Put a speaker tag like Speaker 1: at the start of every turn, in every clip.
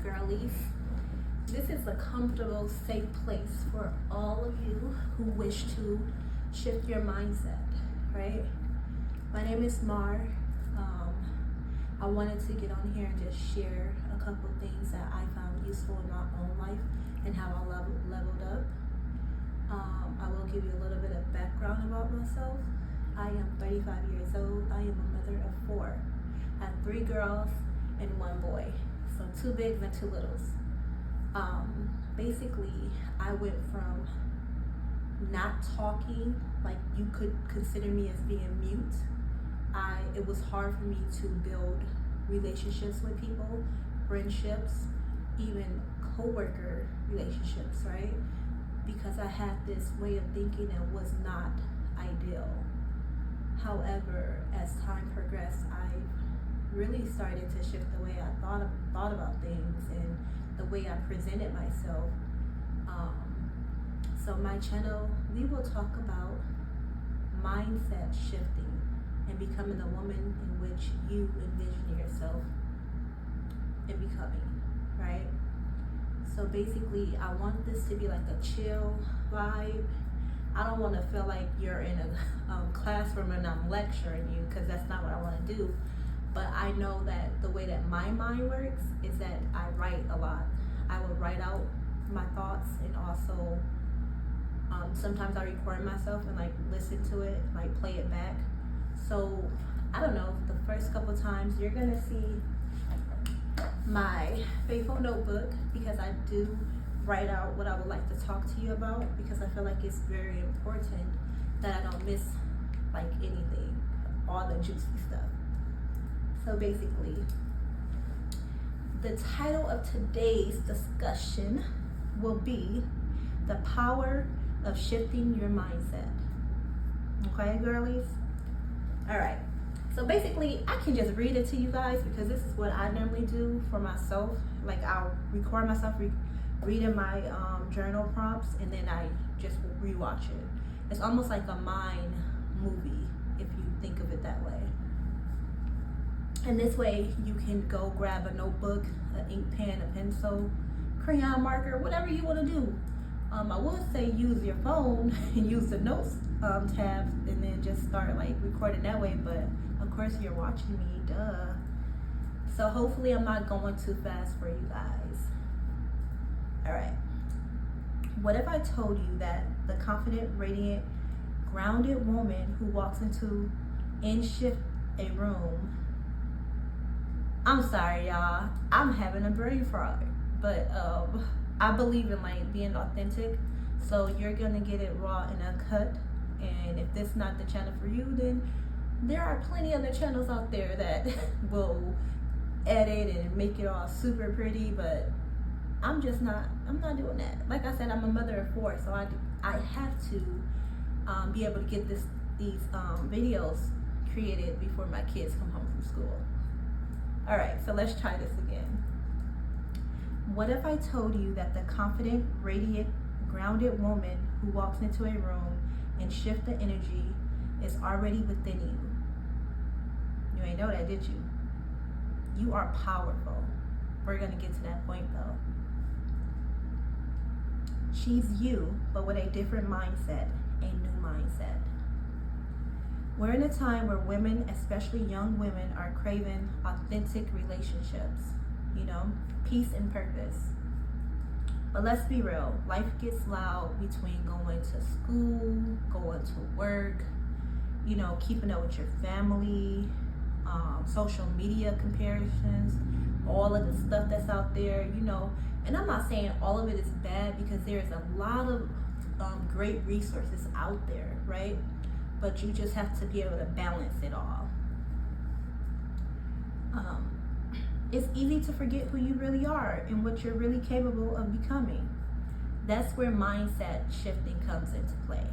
Speaker 1: girlies. This is a comfortable, safe place for all of you who wish to shift your mindset, right? My name is Mar. I wanted to get on here and just share a couple things that I found useful in my own life and how I leveled up. I will give you a little bit of background about myself. I am 35 years old. I am a mother of 4. I have 3 girls and 1 boy. So 2 bigs and 2 littles. Basically, I went from not talking, like you could consider me as being mute. It was hard for me to build relationships with people, friendships, even co-worker relationships, right? Because I had this way of thinking that was not ideal. However, as time progressed, I really started to shift the way I thought about things and the way I presented myself. So my channel, we will talk about mindset shifting and becoming the woman in which you envision yourself in becoming, right? So basically, I want this to be like a chill vibe. I don't want to feel like you're in a classroom and I'm lecturing you, because that's not what I want to do. But I know that the way that my mind works is that I write a lot. I will write out my thoughts, and also sometimes I record myself and like listen to it, like play it back. So I don't know, the first couple times you're gonna see my faithful notebook, because I do write out what I would like to talk to you about, because I feel like it's very important that I don't miss like anything, all the juicy stuff. So basically, the title of today's discussion will be the power of shifting your mindset. Okay, girlies? All right. So basically, I can just read it to you guys, because this is what I normally do for myself. Like, I'll record myself reading my journal prompts, and then I just rewatch it. It's almost like a mind movie, if you think of it that way. And this way, you can go grab a notebook, an ink pen, a pencil, crayon marker, whatever you want to do. I would say use your phone and use the notes tabs, and then just start like recording that way. But of course, you're watching me, duh. So hopefully, I'm not going too fast for you guys. All right. What if I told you that the confident, radiant, grounded woman who walks into and shift a room? I'm sorry, y'all. I'm having a brain fart, but I believe in like being authentic. So you're gonna get it raw and uncut. And if this is not the channel for you, then there are plenty other channels out there that will edit and make it all super pretty. But I'm not doing that. Like I said, I'm a mother of 4, so I have to be able to get these videos created before my kids come home from school. All right, so let's try this again. What if I told you that the confident, radiant, grounded woman who walks into a room and shifts the energy is already within you? You ain't know that, did you? You are powerful. We're gonna get to that point though. She's you, but with a different mindset, a new mindset. We're in a time where women, especially young women, are craving authentic relationships, peace and purpose. But let's be real, life gets loud between going to school, going to work, keeping up with your family, social media comparisons, all of the stuff that's out there, And I'm not saying all of it is bad, because there's a lot of great resources out there, right? But you just have to be able to balance it all. It's easy to forget who you really are and what you're really capable of becoming. That's where mindset shifting comes into play.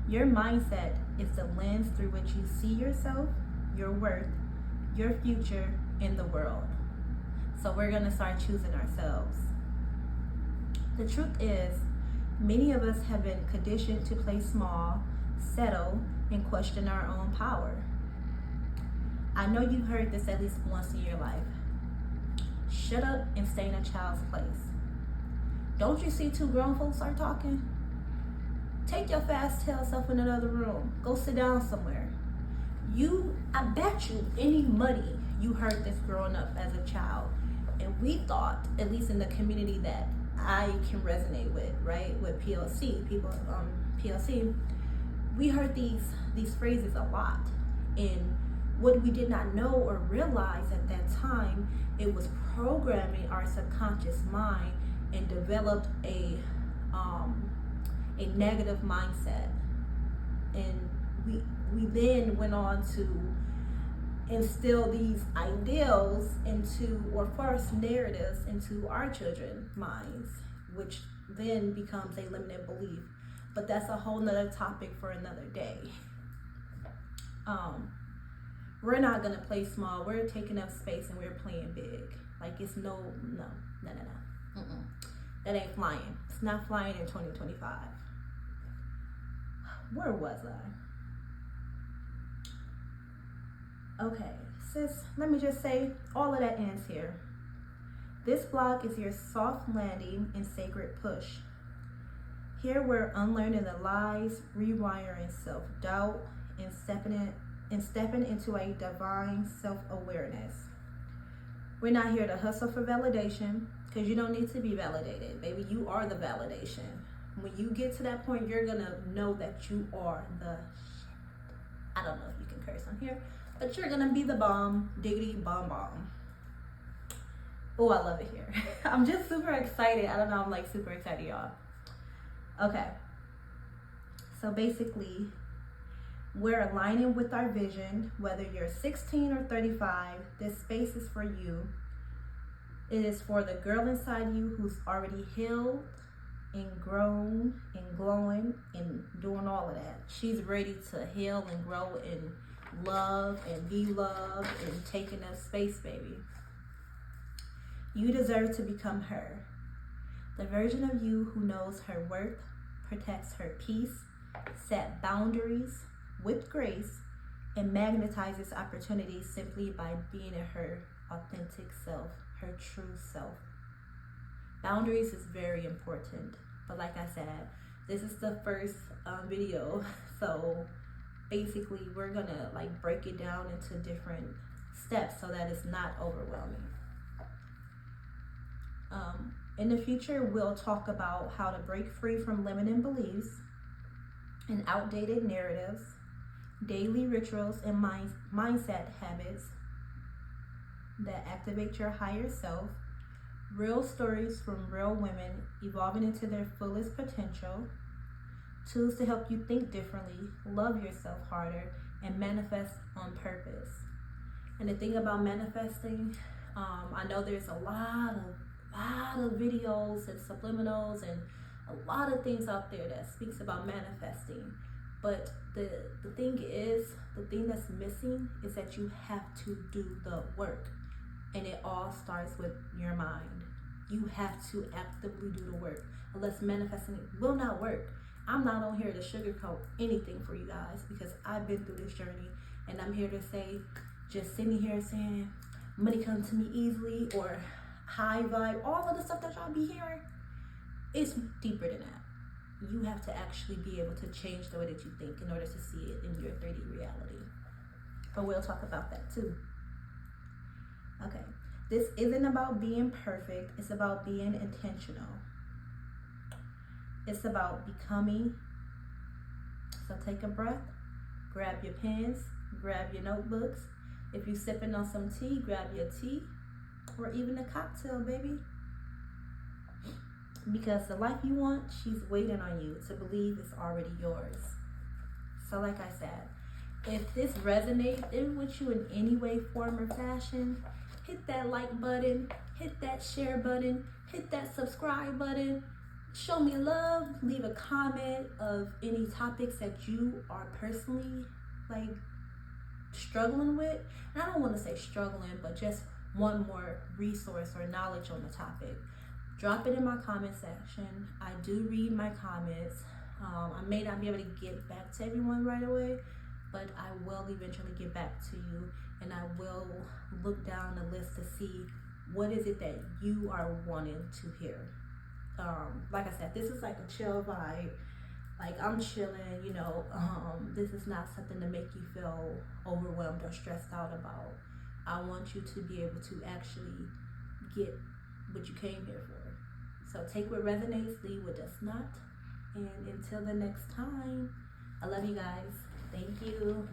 Speaker 1: Your mindset is the lens through which you see yourself, your worth, your future, and the world. So we're gonna start choosing ourselves. The truth is, many of us have been conditioned to play small, settle, and question our own power. I know you've heard this at least once in your life. Shut up and stay in a child's place. Don't you see two grown folks are talking? Take your fast tail self in another room. Go sit down somewhere. I bet you any money you heard this growing up as a child. And we thought, at least in the community that I can resonate with, right? With PLC, people, PLC, we heard these phrases a lot. And what we did not know or realize at that time, it was programming our subconscious mind and developed a negative mindset. And we then went on to instill these ideals into, or false narratives into our children's minds, which then becomes a limited belief. But that's a whole nother topic for another day. We're not gonna play small. We're taking up space and we're playing big. Like it's no. That ain't flying. It's not flying in 2025. Where was I? Okay, sis, let me just say, all of that ends here. This blog is your soft landing and sacred push. Here we're unlearning the lies, rewiring self-doubt, and stepping into a divine self-awareness. We're not here to hustle for validation, because you don't need to be validated. Baby, you are the validation. When you get to that point, you're gonna know that you are the shit. I don't know if you can curse on here, but you're gonna be the bomb, diggity bomb. Oh, I love it here. I'm just super excited. I don't know, I'm like super excited, y'all. Okay. So basically, we're aligning with our vision. Whether you're 16 or 35, this space is for you. It is for the girl inside you who's already healed and grown and glowing and doing all of that. She's ready to heal and grow and love and be loved and taking up space, baby. You deserve to become her. The version of you who knows her worth, protects her peace, set boundaries with grace, and magnetizes opportunities simply by being her authentic self, her true self. Boundaries is very important, but like I said, this is the first video, so basically we're gonna like break it down into different steps so that it's not overwhelming. In the future, we'll talk about how to break free from limiting beliefs and outdated narratives, daily rituals and mindset habits that activate your higher self, real stories from real women evolving into their fullest potential, tools to help you think differently, love yourself harder, and manifest on purpose. And the thing about manifesting, I know there's a lot of videos and subliminals and a lot of things out there that speaks about manifesting. But the thing that's missing is that you have to do the work. And it all starts with your mind. You have to actively do the work. Unless manifesting will not work. I'm not on here to sugarcoat anything for you guys because I've been through this journey, and I'm here to say, just sitting here saying money comes to me easily or high vibe, all of the stuff that y'all be hearing, it's deeper than that. You have to actually be able to change the way that you think in order to see it in your 3D reality. But we'll talk about that too. Okay, this isn't about being perfect, it's about being intentional. It's about becoming. So take a breath, grab your pens, grab your notebooks. If you're sipping on some tea, grab your tea, or even a cocktail, baby. Because the life you want, she's waiting on you to believe it's already yours. So like I said, if this resonates with you in any way, form, or fashion, hit that like button, hit that share button, hit that subscribe button. Show me love, leave a comment of any topics that you are personally like struggling with. And I don't want to say struggling, but just one more resource or knowledge on the topic. Drop it in my comment section. I do read my comments. I may not be able to get back to everyone right away, but I will eventually get back to you, and I will look down the list to see what is it that you are wanting to hear? Like I said, this is like a chill vibe. Like, I'm chilling, you know. This is not something to make you feel overwhelmed or stressed out about. I want you to be able to actually get what you came here for. So take what resonates, leave what does not. And until the next time, I love you guys. Thank you.